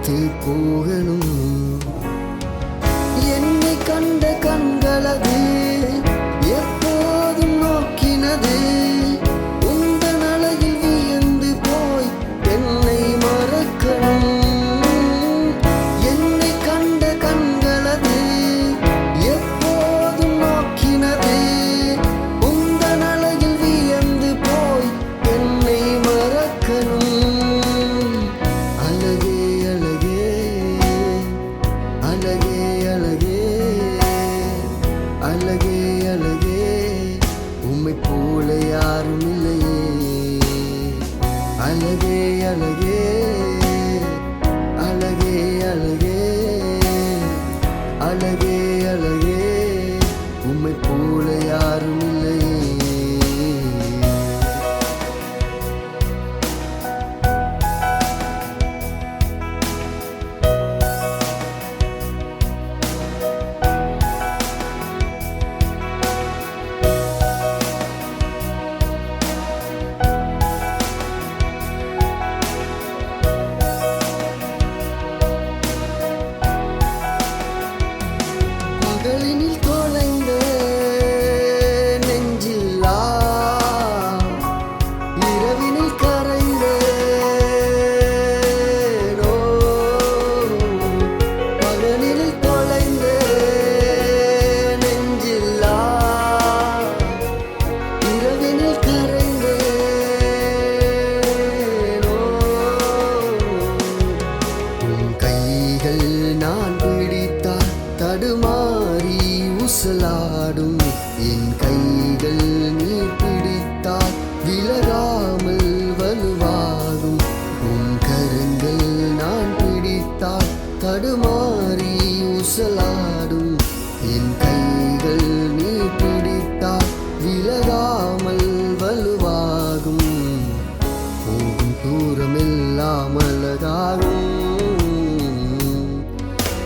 பார்த்து போகணும். என்னை கண்ட கண்களது எப்போதும் நோக்கினது. உந்தன் அழகில் வியந்து போய் என்னை மறக்கணும். என்னை கண்ட கண்களது எப்போதும் நோக்கினது. உந்தன் அழகில் வியந்து போய் என்னை மறக்கணும். அழகே அழகே அழகே அழகே அழகே அழகே உம்மை போல யாரும் இல்லையே. அழகே அழகே அழகே அழகே அழகே அழகே உம்மை போல யாரும் இல்லையே. பகலினில் தொலைந்த நெஞ்சில்லா இரவினில் கரைந்தேனோ. பகலினில் தொலைந்த நெஞ்சில்லா இரவினில் கரைந்தேனோ. உன் கைகள் நான் பிடித்தால் தடுமாறி உசலாடும். என் கைகள் நீ பிடித்தால் விலகாமல் வலுவாகும். உன் கரங்கள் நான் பிடித்தால் தடுமாறி உசலாடும். என் கைகள் நீ பிடித்தால் விலகாமல் வலுவாகும். போகும் தூரமெல்லாம் அழகாகும்.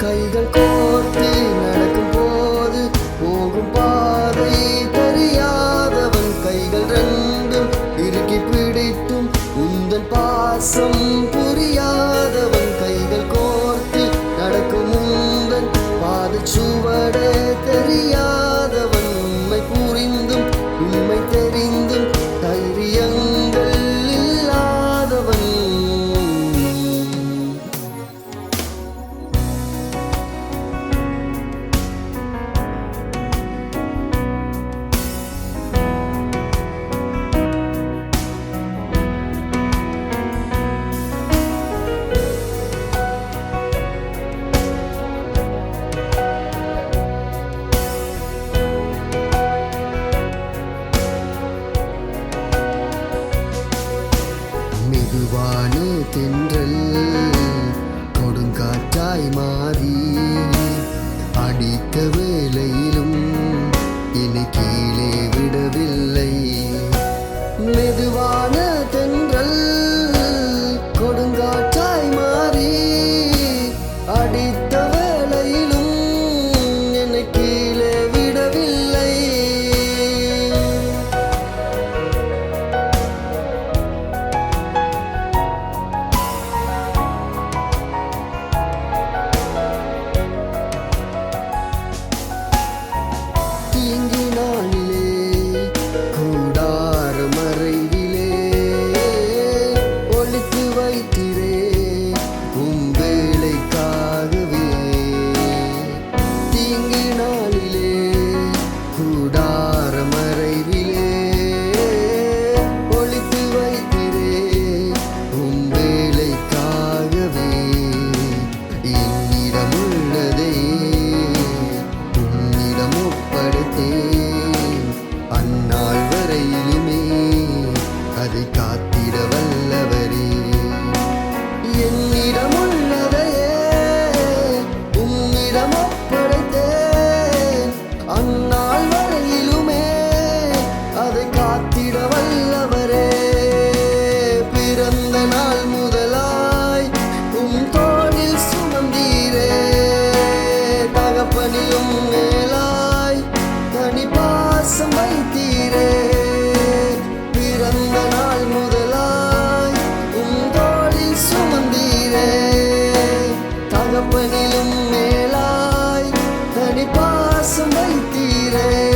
கைகள் கோர்த்து நடக்கும் போது போகும் பாதை தெரியாதவன். கைகள் ரெண்டும் இறுக்கி பிடித்தும் உந்தன் பாசம் புரியாதவன். கைகள் கோர்த்து நடக்கும் உந்தன் பாதை சுவட தெரியாதவன். உண்மை புரிந்தும் உண்மை தெரிந்தும் தைரியங்கள் இல்லாதவன். வாசம் வைத்தீரே